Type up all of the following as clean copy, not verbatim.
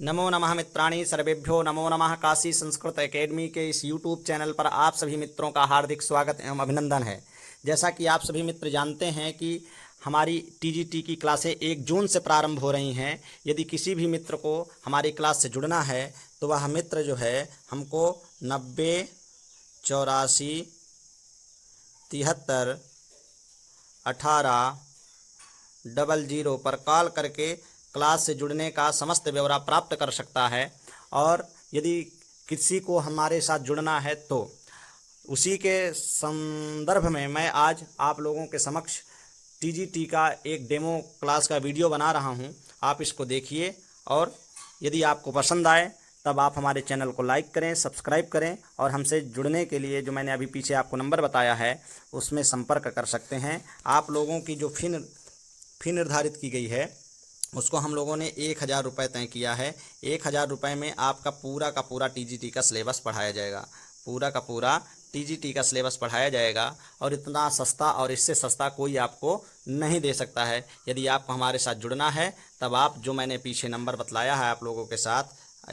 नमो नमः मित्राणि सर्वेभ्यो नमो नमः। काशी संस्कृत एकेडमी के इस यूट्यूब चैनल पर आप सभी मित्रों का हार्दिक स्वागत एवं अभिनंदन है। जैसा कि आप सभी मित्र जानते हैं कि हमारी टीजीटी की क्लासें 1 जून से प्रारंभ हो रही हैं। यदि किसी भी मित्र को हमारी क्लास से जुड़ना है तो वह मित्र जो है हमको 90 84 73 18 00 पर कॉल करके क्लास से जुड़ने का समस्त ब्यौरा प्राप्त कर सकता है। और यदि किसी को हमारे साथ जुड़ना है तो उसी के संदर्भ में मैं आज आप लोगों के समक्ष टीजीटी का एक डेमो क्लास का वीडियो बना रहा हूं। आप इसको देखिए और यदि आपको पसंद आए तब आप हमारे चैनल को लाइक करें, सब्सक्राइब करें और हमसे जुड़ने के लिए जो मैंने अभी पीछे आपको नंबर बताया है उसमें संपर्क कर सकते हैं। आप लोगों की जो फ़ी निर्धारित की गई है उसको हम लोगों ने 1000 रुपये तय किया है। 1000 रुपये में आपका पूरा का पूरा टीजीटी का सिलेबस पढ़ाया जाएगा। पूरा का पूरा टीजीटी का सिलेबस पढ़ाया जाएगा और इतना सस्ता और इससे सस्ता कोई आपको नहीं दे सकता है। यदि आपको हमारे साथ जुड़ना है तब आप जो मैंने पीछे नंबर बतलाया है आप लोगों के साथ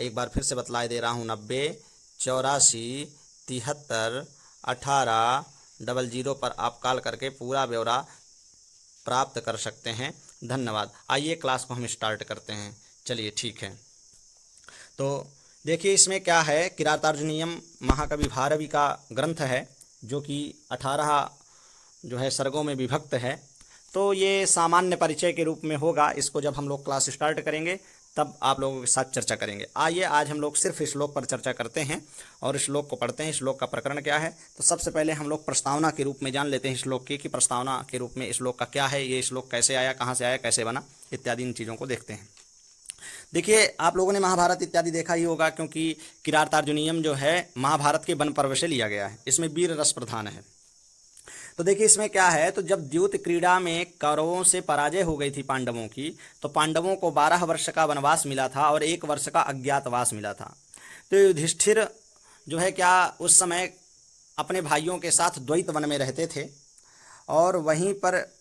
एक बार फिर से बतला दे रहा हूँ, 90 84 73 18 00 पर आप कॉल करके पूरा ब्यौरा प्राप्त कर सकते हैं। धन्यवाद। आइए क्लास को हम स्टार्ट करते हैं। चलिए ठीक है। तो देखिए इसमें क्या है, किरातार्जुनीयम महाकवि भारवी का ग्रंथ है जो कि 18 जो है सर्गों में विभक्त है। तो ये सामान्य परिचय के रूप में होगा। इसको जब हम लोग क्लास स्टार्ट करेंगे तब आप लोगों के साथ चर्चा करेंगे। आइए आज हम लोग सिर्फ श्लोक पर चर्चा करते हैं और श्लोक को पढ़ते हैं। श्लोक का प्रकरण क्या है, तो सबसे पहले हम लोग प्रस्तावना के रूप में जान लेते हैं श्लोक की कि प्रस्तावना के रूप में श्लोक का क्या है, ये श्लोक कैसे आया, कहाँ से आया, कैसे बना, इत्यादि इन चीज़ों को देखते हैं। देखिए आप लोगों ने महाभारत इत्यादि देखा ही होगा क्योंकि किरातार्जुनीयम जो है महाभारत के वन पर्व से लिया गया है। इसमें वीर रस प्रधान है। तो देखिए इसमें क्या है, तो जब द्यूत क्रीड़ा में कौरवों से पराजय हो गई थी पांडवों की, तो पांडवों को 12 वर्ष का वनवास मिला था और 1 वर्ष का अज्ञातवास मिला था। तो युधिष्ठिर जो है क्या उस समय अपने भाइयों के साथ द्वैत वन में रहते थे और वहीं पर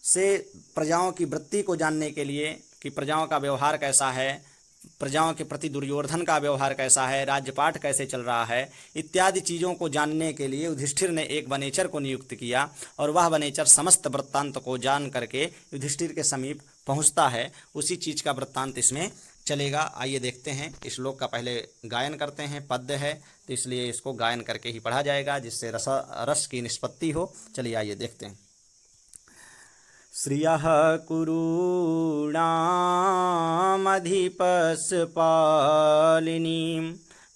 से प्रजाओं की वृत्ति को जानने के लिए कि प्रजाओं का व्यवहार कैसा है, प्रजाओं के प्रति दुर्योधन का व्यवहार कैसा है, राज्यपाठ कैसे चल रहा है, इत्यादि चीज़ों को जानने के लिए युधिष्ठिर ने एक वनेचर को नियुक्त किया और वह वनेचर समस्त वृत्तांत को जान करके युधिष्ठिर के समीप पहुंचता है। उसी चीज़ का वृत्तांत इसमें चलेगा। आइए देखते हैं। इस श्लोक का पहले गायन करते हैं। पद्य है तो इसलिए इसको गायन करके ही पढ़ा जाएगा जिससे रस की निष्पत्ति हो। चलिए आइए देखते हैं। श्रियः कुरूणामधिपस्पालिनीं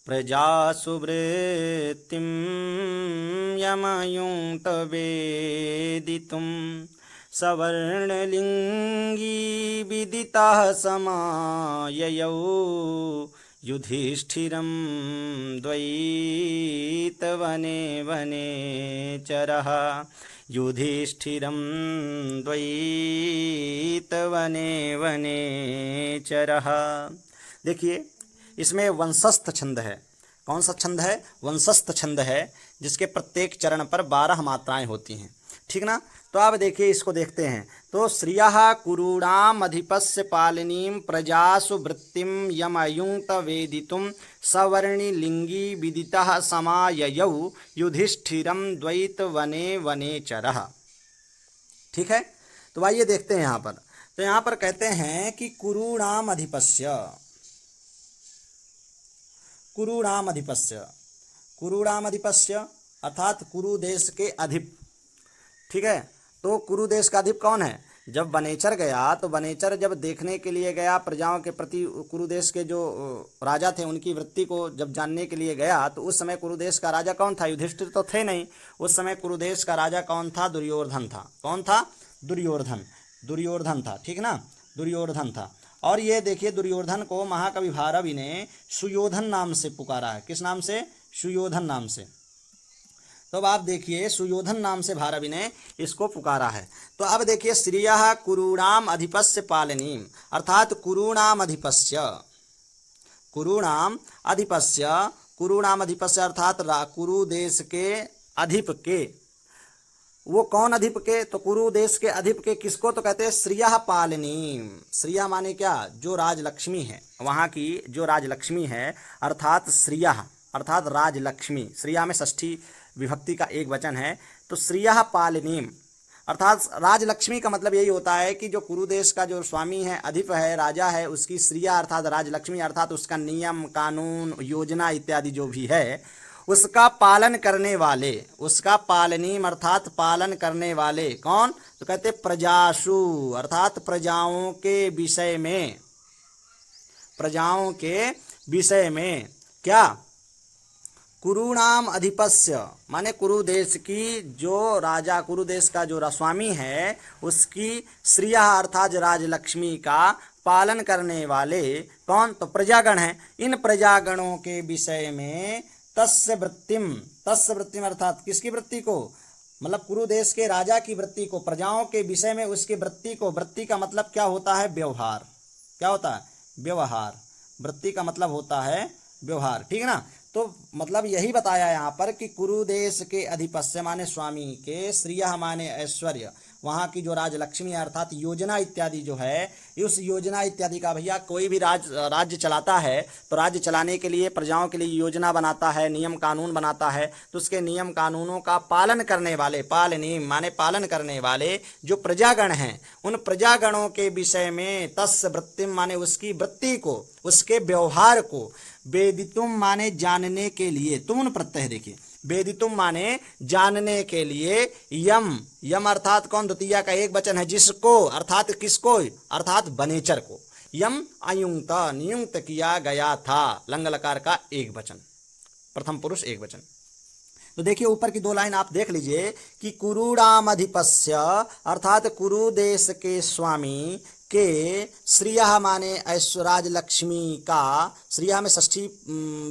प्रजासु वृत्तिं यमयुं तवेदितुं सवर्णलिङ्गी विदितः समाययौ युधिष्ठिरं द्वैतवने वनेचरः युधिष्ठिरं द्वैतवने वनेचरः। देखिए इसमें वंशस्थ छंद है। कौन सा छंद है? वंशस्थ छंद है जिसके प्रत्येक चरण पर 12 मात्राएं होती हैं। ठीक ना। तो आप देखिए इसको देखते हैं। तो श्रियः कुरूणाम अधिपस्य पालिनीं प्रजासु वृत्तिं यमयुं तवेदितुं सवर्णि लिंगी विदितः समाययौ युधिष्ठिरं द्वैतवने वनेचरः। ठीक है। तो आइए देखते हैं यहाँ पर। तो यहाँ पर कहते हैं कि कुरूणाम अधिपस्य, कुरूणाम अधिपस्य, कुरूणाम अधिपस्य अर्थात कुरु देश के अधिप। ठीक है। तो कुरु देश का अधिप कौन है? जब वनेचर गया तो वनेचर जब देखने के लिए गया प्रजाओं के प्रति, कुरु देश के जो राजा थे उनकी वृत्ति को जब जानने के लिए गया तो उस समय कुरु देश का राजा कौन था? युधिष्ठिर तो थे नहीं। उस समय कुरु देश का राजा कौन था? दुर्योधन था। कौन था? दुर्योधन। दुर्योधन था। ठीक ना। दुर्योधन था। और ये देखिए दुर्योधन को महाकवि भारवी ने सुयोधन नाम से पुकारा है। किस नाम से? सुयोधन नाम से। तो अब आप देखिए सुयोधन नाम से भारवी ने इसको पुकारा है। तो अब देखिए श्रियः कुरूणाम अधिपस्य पालिनीं अर्थात कुरूणाम अधिपस्य, कुरूणाम अधिपस्य, कुरूणाम अधिपस्य अर्थात कुरु देश के अधिप के वो कौन अधिप के, तो कुरु देश के अधिप के किसको, तो कहते हैं श्रियः पालिनी। श्रिया माने क्या, जो राजलक्ष्मी है, वहाँ की जो राजलक्ष्मी है, अर्थात श्रियः अर्थात राजलक्ष्मी, श्रिया में षष्ठी विभक्ति का एक वचन है, तो श्रियः पालिनी अर्थात राजलक्ष्मी का मतलब यही होता है कि जो कुरु देश का जो स्वामी है, अधिप है, राजा है, उसकी श्रिया अर्थात राजलक्ष्मी अर्थात उसका नियम कानून योजना इत्यादि जो भी है उसका पालन करने वाले, उसका पालनीम अर्थात पालन करने वाले कौन, तो कहते प्रजासु अर्थात प्रजाओं के विषय में, प्रजाओं के विषय में क्या, कुरुणाम अधिपस्य माने कुरु देश की जो राजा, कुरु देश का जो स्वामी है उसकी श्रिया अर्थात राजलक्ष्मी का पालन करने वाले कौन, तो प्रजागण हैं। इन प्रजागणों के विषय में तस्य वृत्तिम अर्थात किसकी वृत्ति को, मतलब कुरु देश के राजा की वृत्ति को, प्रजाओं के विषय में उसकी वृत्ति को, वृत्ति का मतलब क्या होता है, व्यवहार, क्या होता है, व्यवहार, वृत्ति का मतलब होता है व्यवहार, ठीक है ना। तो मतलब यही बताया यहाँ पर कि कुरु देश के अधिपस्य माने स्वामी के, श्रियः माने ऐश्वर्य, वहाँ की जो राजलक्ष्मी अर्थात योजना इत्यादि जो है, उस योजना इत्यादि का, भैया कोई भी राज्य चलाता है तो राज्य चलाने के लिए प्रजाओं के लिए योजना बनाता है, नियम कानून बनाता है, तो उसके नियम कानूनों का पालन करने वाले, पालनीम माने पालन करने वाले जो प्रजागण हैं, उन प्रजागणों के विषय में तस्य वृत्तिम माने उसकी वृत्ति को, उसके व्यवहार को, वेदितुम माने जानने के लिए, तुम प्रत्यय देखिए, वेदितुम माने जानने के लिए, यम अर्थात कौन, द्वितीया का एक वचन है, जिसको अर्थात किसको, अर्थात वनेचर को, यम अयुक्त नियुक्त किया गया था, लंग लकार का एक वचन, प्रथम पुरुष एक वचन। तो देखिए ऊपर की दो लाइन आप देख लीजिए कि कुरुणामधिपस्य अर्थात कुरु देश के स्वामी के, श्रियः माने ऐश्वर्य लक्ष्मी का, श्रियः में षष्ठी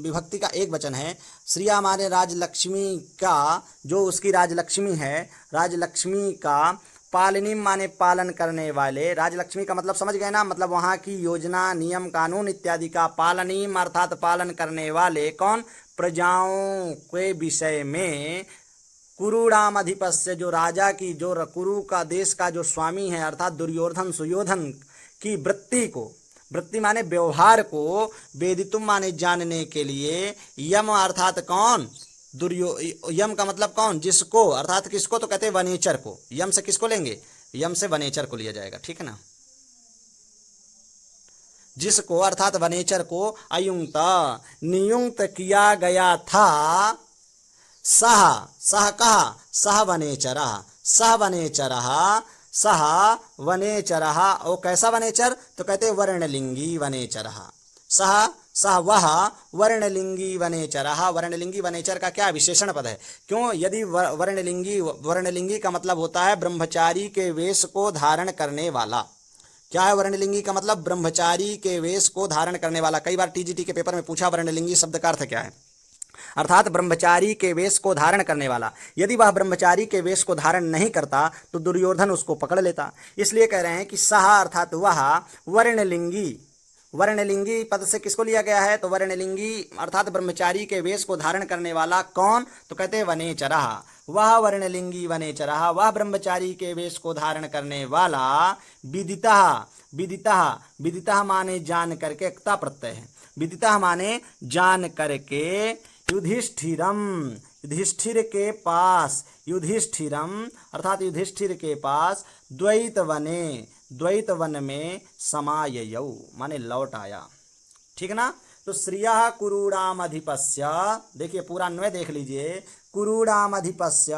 विभक्ति का एक वचन है, श्रियः माने राजलक्ष्मी का, जो उसकी राजलक्ष्मी है, राजलक्ष्मी का, पालनीम माने पालन करने वाले, राजलक्ष्मी का मतलब समझ गए ना, मतलब वहाँ की योजना नियम कानून इत्यादि का, पालनीम अर्थात पालन करने वाले कौन, प्रजाओं के विषय में, कुरुणाम अधिपस्य जो राजा की, जो कुरु का देश का जो स्वामी है अर्थात दुर्योधन सुयोधन की वृत्ति को, वृत्ति माने व्यवहार को, वेदितुम माने जानने के लिए, यम अर्थात कौन, यम का मतलब कौन, जिसको अर्थात किसको, तो कहते हैं वनेचर को, यम से किसको लेंगे, यम से वनेचर को लिया जाएगा, ठीक है ना, जिसको अर्थात वनेचर को अयुक्त नियुक्त किया गया था, सह कहा, सह वनेचरः, ओ कैसा वनेचर, तो कहते वर्णलिंगी वनेचरः, सह वह वर्णलिंगी वनेचरः, वर्णलिंगी वनेचर का क्या विशेषण पद है, क्यों, यदि वर्णलिंगी का मतलब होता है ब्रह्मचारी के वेश को धारण करने वाला, क्या है वर्णलिंगी का मतलब, ब्रह्मचारी के वेश को धारण करने वाला, कई बार टीजीटी के पेपर में पूछा वर्णलिंगी शब्द का अर्थ क्या है, अर्थात ब्रह्मचारी के वेश को धारण करने वाला, यदि वह ब्रह्मचारी के वेश को धारण नहीं करता तो दुर्योधन उसको पकड़ लेता, इसलिए कह रहे हैं कि सह अर्थात वह वर्णलिंगी, वर्णलिंगी पद से किसको लिया गया है, तो वर्णलिंगी अर्थात ब्रह्मचारी के वेश को धारण करने वाला कौन, तो कहते हैं वनेचरः, वह वर्णलिंगी वनेचरः, वह ब्रह्मचारी के वेश को धारण करने वाला, विदितः माने जान करके, एकता प्रत्यय है, विदितः माने जान करके, युधिष्ठिर के पास, युधिष्ठिरम अर्थात युधिष्ठिर के पास, द्वैत वन में समाययौ माने लौट आया, ठीक है ना। तो श्रियः कुरुणामधिपस्य, देखिए पूरा अन्वय देख लीजिए, कुरुणामधिपस्य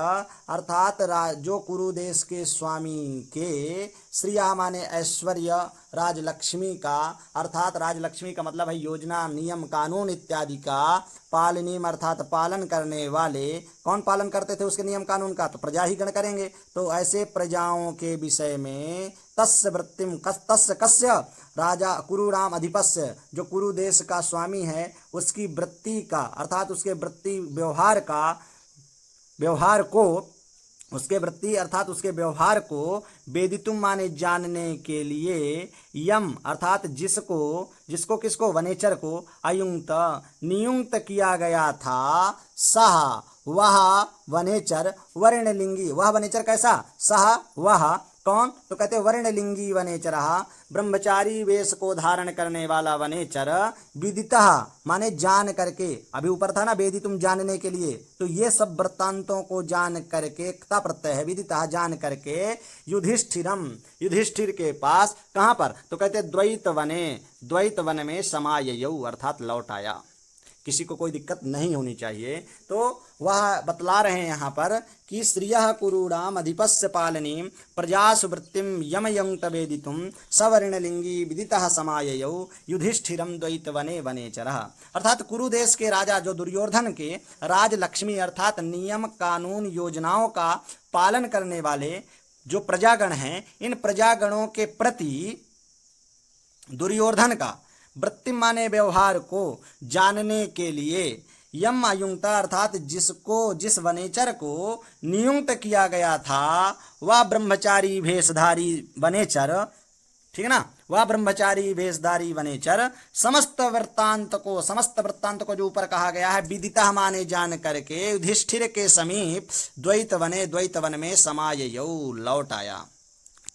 अर्थात जो कुरु देश के स्वामी के, श्रियः माने ऐश्वर्य राजलक्ष्मी का, अर्थात राजलक्ष्मी का मतलब है योजना नियम कानून इत्यादि का, पालनीम अर्थात पालन करने वाले, कौन पालन करते थे उसके नियम कानून का, तो प्रजा ही गण करेंगे, तो ऐसे प्रजाओं के विषय में तस्य वृत्तिम, तस्य कस्य, राजा कुरुणाम अधिपस्य जो कुरु देश का स्वामी है उसकी वृत्ति का अर्थात उसके वृत्ति व्यवहार को उसके वृत्ति अर्थात उसके व्यवहार को वेदितुम माने जानने के लिए यम अर्थात जिसको किसको वनेचर को अयुंक्त नियुक्त किया गया था सह वह वनेचर वर्णलिंगी वह वनेचर कैसा सह वह कौन तो कहते वर्णलिंगी वनेचर ब्रह्मचारी वेश को धारण करने वाला वनेचर विदितः माने जान करके अभी ऊपर था ना वेदितुम जानने के लिए तो ये सब वृत्तांतों को जान करके क्ता प्रत्यय है विदितः जान करके युधिष्ठिर के पास कहाँ पर तो कहते द्वैत वन में समाययौ अर्थात लौट आया। किसी को कोई दिक्कत नहीं होनी चाहिए तो वह बतला रहे हैं यहाँ पर कि श्रियः कुरूणाम अधिपस्य पालनीम प्रजासु वृत्तिम यमयंत वेदितुम सवर्णलिंगी विदितः समाययौ युधिष्ठिरम द्वैत वने वनेचरः अर्थात कुरु देश के राजा जो दुर्योधन के राज लक्ष्मी अर्थात नियम कानून योजनाओं का पालन करने वाले जो प्रजागण हैं इन प्रजागणों के प्रति दुर्योधन का वृत्ति माने व्यवहार को जानने के लिए यम अयुक्त अर्थात जिस वनेचर को नियुक्त किया गया था वह ब्रह्मचारी भेषधारी वनेचर ठीक है ना वह ब्रह्मचारी भेषधारी वनेचर समस्त वृत्तांत को जो ऊपर कहा गया है विदितः माने जान करके युधिष्ठिर के समीप द्वैत वन में समाययौ लौट आया।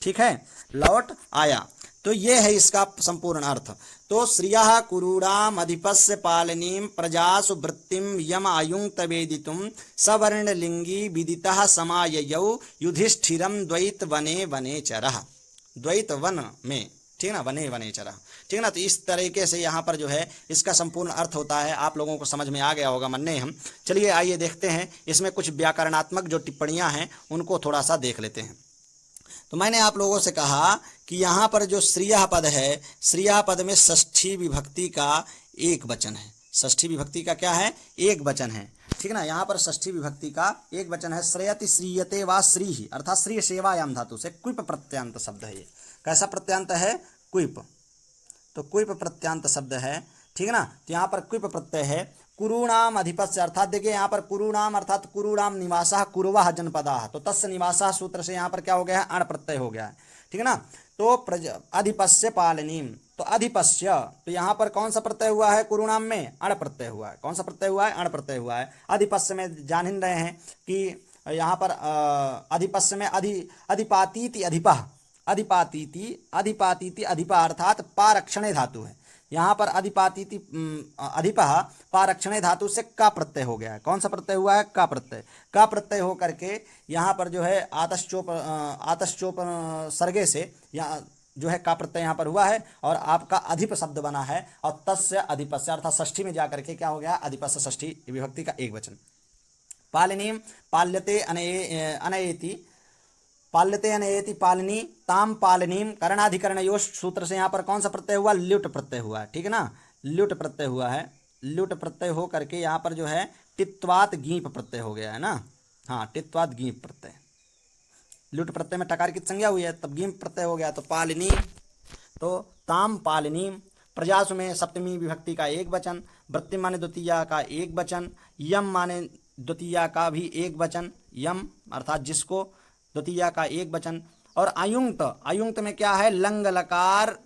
ठीक है लौट आया तो ये है इसका संपूर्ण अर्थ। तो श्रियः कुरूणाम अधिपस्य पालनीम प्रजासु वृत्तिम यम अयुक्त वेदितुम सवर्णलिंगी विदितः समाययौ युधिष्ठिरम द्वैत वने वनेचरः द्वैत वन में ठीक ना वने वनेचरः ठीक ना। तो इस तरीके से यहाँ पर जो है इसका संपूर्ण अर्थ होता है। आप लोगों को समझ में आ गया होगा मन्ने हम। चलिए आइए देखते हैं इसमें कुछ व्याकरणात्मक जो टिप्पणियाँ हैं उनको थोड़ा सा देख लेते हैं। तो मैंने आप लोगों से कहा कि यहाँ पर जो श्रियः पद है श्रियः पद में षष्ठी विभक्ति का एक वचन है। षष्ठी विभक्ति का क्या है एक वचन है ठीक ना। यहाँ पर षष्ठी विभक्ति का एक वचन है श्रेयति श्रीयते वा श्री अर्थात श्री सेवायाम धातु से क्विप प्रत्यांत शब्द है। ये कैसा प्रत्यांत है क्विप तो क्विप प्रत्यांत शब्द है ठीक है ना। तो यहाँ पर क्विप प्रत्यय है कुरूणाम अधिपस्य अर्थात देखिए यहाँ पर कुरूणाम अर्थात कुरूणाम निवासः कुरवः जनपदाः तो तस्य निवासः सूत्र से यहाँ पर क्या हो गया है अण प्रत्यय हो गया है ठीक है ना। तो अधिपस्य पालनीम तो अधिपस्य तो यहाँ पर कौन सा प्रत्यय हुआ है कुरूणाम में अण प्रत्यय हुआ है। कौन सा प्रत्यय हुआ है अण प्रत्यय हुआ है। अधिपस्य में जान ही रहे हैं कि यहाँ पर अधिपस्य में अधिपातीति अधिपः अधिपातीति अधिपा अर्थात पारक्षणे धातु है। यहाँ पर अधिपातीति अधिपः पारक्षणे धातु से का प्रत्यय हो गया है। कौन सा प्रत्यय हुआ है का प्रत्यय हो करके यहाँ पर जो है आतश्चोप सर्गे से यहाँ जो है का प्रत्यय यहाँ पर हुआ है और आपका अधिप शब्द बना है और तस्य अधिपस्य अर्थात षष्ठी में जाकर के क्या हो गया अधिपस्य षष्ठी विभक्ति का एक वचन। पालनीम पाल्यते अनयेति पाल्यते अनयेति पालनी ताम पालनीम करणाधिकरणयोः सूत्र से यहाँ पर कौन सा प्रत्यय हुआ ल्युट प्रत्यय हुआ है ठीक है ना। ल्युट प्रत्यय हुआ है। ल्युट प्रत्यय हो करके यहाँ पर जो है टित्वात गीप प्रत्यय हो गया है ना। हाँ टित्वात गीप प्रत्यय ल्युट प्रत्यय में टकार की संज्ञा हुई है तब गीप प्रत्यय हो गया। तो पालनी तो ताम पालनी प्रजासु में सप्तमी विभक्ति का एक वचन वृत्ति माने द्वितीया का एक वचन यम माने द्वितीया का भी एक वचन यम अर्थात जिसको द्वितीया का एक वचन और अयुंक्त में क्या है लंग लकार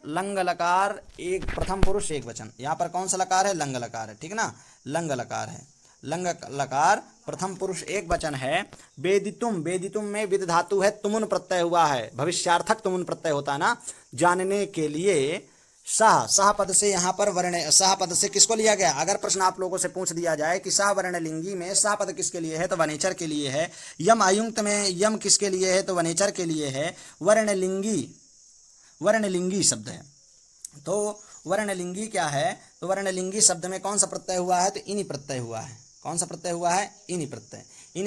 एक प्रथम पुरुष एक वचन। यहाँ पर कौन सा लकार है लंग लकार है ठीक ना। लंग लकार है लंग लकार प्रथम पुरुष एक वचन है। वेदितुम में विद धातु है तुमुन प्रत्यय हुआ है भविष्यार्थक तुमुन प्रत्यय होता है ना। जानने के लिए सह पद से यहाँ पर वर्ण सह पद से किसको लिया गया। अगर प्रश्न आप लोगों से पूछ दिया जाए कि सह वर्णलिंगी में सह पद किसके लिए है तो वनेचर के लिए है। यम अयुंक्त में यम किसके लिए है तो वनेचर के लिए है। वर्णलिंगी शब्द है। तो वर्णलिंगी क्या है तो वर्णलिंगी शब्द में कौन सा प्रत्यय हुआ है तो इनी प्रत्यय हुआ है। कौन सा प्रत्यय हुआ है इनी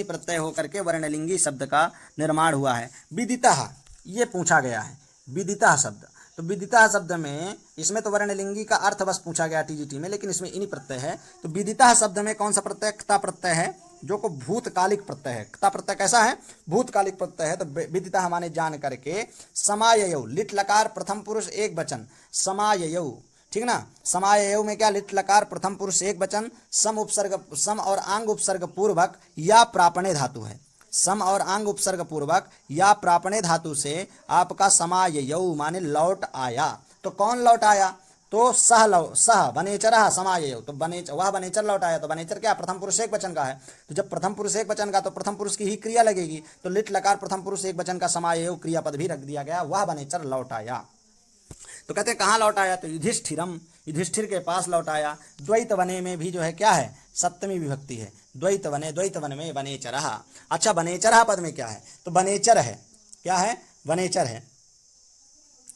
प्रत्यय होकर के वर्णलिंगी शब्द का निर्माण हुआ है। विदितः ये पूछा गया है विदितः शब्द तो विदिता शब्द में इसमें तो वर्णलिंगी का अर्थ बस पूछा गया टीजीटी में लेकिन इसमें इनी प्रत्यय है। तो विदिता शब्द में कौन सा प्रत्यय क्ता प्रत्यय है जो को भूतकालिक प्रत्यय है। क्ता प्रत्यय कैसा है भूतकालिक प्रत्यय है। तो विदिता हमारे जान करके समाययौ लिट लकार प्रथम पुरुष एक वचन समाययौ ठीक ना। समाययौ में क्या लिट लकार प्रथम पुरुष एक वचन सम और आंग उपसर्ग पूर्वक या प्रापणे धातु है। सम और आंग उपसर्ग पूर्वक या प्रापणे धातु से आपका समाययौ माने लौट आया। तो कौन लौट आया? तो सह बनेचरः समाययौ, तो वह बनेचर लौट आया। तो बनेचर क्या? प्रथम पुरुष एक वचन का है। तो जब प्रथम पुरुष एक वचन का तो प्रथम पुरुष की ही क्रिया लगेगी। तो लिट लकार प्रथम पुरुष एक वचन का समाययौ क्रियापद भी रख दिया गया, वह बनेचर लौट आया। तो कहते हैं कहाँ लौट आया? तो युधिष्ठिरम, युधिष्ठिर के पास लौट आया। द्वैत वने में भी जो है क्या है? सप्तमी विभक्ति है। द्वैत वने, द्वैत वन में वनेचरः। अच्छा, वनेचरः पद में क्या है? तो वनेचर है। क्या है? वनेचर है।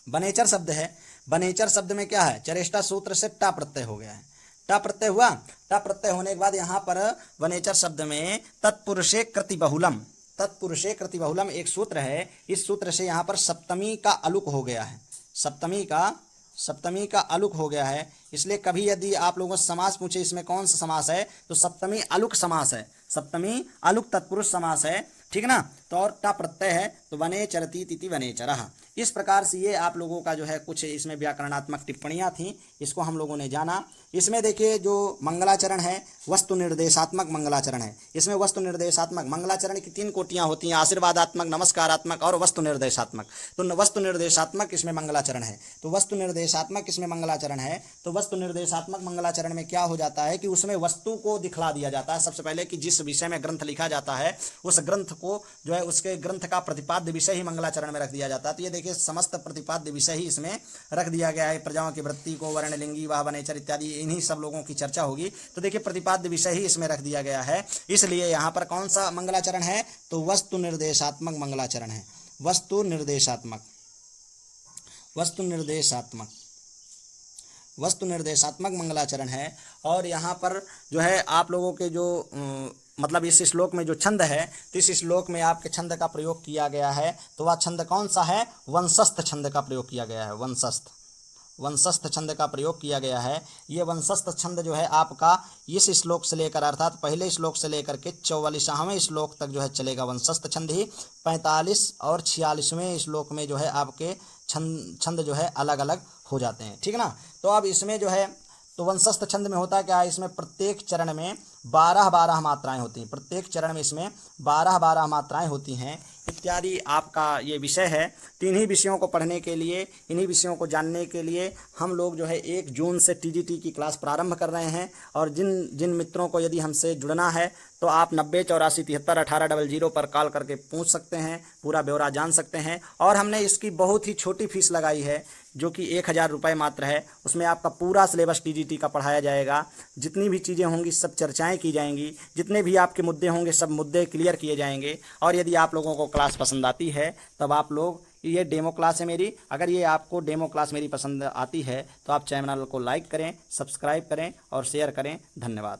वनेचर शब्द है। वनेचर शब्द में क्या है? चरेष्टा सूत्र से टा प्रत्यय हो गया है। टा प्रत्यय हुआ। टा प्रत्यय होने के बाद यहाँ पर वनेचर शब्द में तत्पुरुषे कृतिबहुलम, तत्पुरुषे कृतिबहुलम एक सूत्र है। इस सूत्र से यहाँ पर सप्तमी का अलुक हो गया है। सप्तमी का अलुक हो गया है। इसलिए कभी यदि आप लोगों से समास पूछे इसमें कौन सा समास है, तो सप्तमी अलुक समास है। सप्तमी अलुक तत्पुरुष समास है, ठीक ना। तो और टा प्रत्यय है, तो वनेचरति तिथि वनेचरः। इस प्रकार से ये आप लोगों का जो है कुछ इसमें व्याकरणात्मक टिप्पणियां थीं, इसको हम लोगों ने जाना। इसमें देखिए जो मंगलाचरण है, वस्तु निर्देशात्मक मंगलाचरण है। इसमें वस्तु निर्देशात्मक मंगलाचरण की 3 कोटियां होती हैं, आशीर्वादात्मक, नमस्कारात्मक और वस्तु निर्देशात्मक। तो वस्तु निर्देशात्मक इसमें मंगलाचरण है। तो वस्तु निर्देशात्मक इसमें मंगलाचरण है। तो वस्तु निर्देशात्मक मंगलाचरण में क्या हो जाता है कि उसमें वस्तु को दिखला दिया जाता है सबसे पहले, कि जिस विषय में ग्रंथ लिखा जाता है उस ग्रंथ को जो है उसके ग्रंथ का प्रतिपाद्य विषय ही मंगलाचरण में रख दिया जाता है। तो ये देखिए समस्त प्रतिपाद्य विषय ही इसमें रख दिया गया है। प्रजाओं की वृत्ति को, वर्णलिंगी, वाह, वनेचर इत्यादि इन्हीं सब लोगों की चर्चा होगी। तो देखिए प्रतिपाद्य विषय ही इसमें रख दिया गया है। इसलिए यहाँ पर कौन सा मंगलाचरण है? तो वस्तु निर्देशात्मक मंगलाचरण है। वस्तु निर्देशात्मक, वस्तु निर्देशात्मक, वस्तु निर्देशात्मक मंगलाचरण है। और यहाँ पर जो है आप लोगों के जो मतलब इस श्लोक में जो छंद है, तो इस श्लोक में आपके छंद का प्रयोग किया गया है। तो वह छंद कौन सा है? वंशस्थ छंद का प्रयोग किया गया है। वंशस्थ, वंशस्थ छंद का प्रयोग किया गया है। ये वंशस्थ छंद जो है आपका इस श्लोक से लेकर अर्थात पहले श्लोक से लेकर के 44वें श्लोक तक जो है चलेगा वंशस्थ छंद ही। 45 और 46वें श्लोक में जो है आपके छंद जो है अलग अलग हो जाते हैं, ठीक ना। तो अब इसमें जो है तो वंशस्थ छंद में होता क्या है? इसमें प्रत्येक चरण में 12-12 मात्राएं होती हैं। प्रत्येक चरण में इसमें 12-12 मात्राएं होती हैं इत्यादि आपका ये विषय है। तो इन्हीं विषयों को पढ़ने के लिए, इन्हीं विषयों को जानने के लिए हम लोग जो है 1 जून से टीजीटी की क्लास प्रारंभ कर रहे हैं। और जिन मित्रों को यदि हमसे जुड़ना है तो आप 9084731800 पर कॉल करके पूछ सकते हैं, पूरा ब्यौरा जान सकते हैं। और हमने इसकी बहुत ही छोटी फीस लगाई है जो कि 1000 रुपये मात्र है। उसमें आपका पूरा सिलेबस टीजीटी का पढ़ाया जाएगा। जितनी भी चीज़ें होंगी सब चर्चाएं की जाएंगी, जितने भी आपके मुद्दे होंगे सब मुद्दे क्लियर किए जाएंगे। और यदि आप लोगों को क्लास पसंद आती है तब आप लोग, ये डेमो क्लास है मेरी, अगर ये आपको डेमो क्लास मेरी पसंद आती है तो आप चैनल को लाइक करें, सब्सक्राइब करें और शेयर करें। धन्यवाद।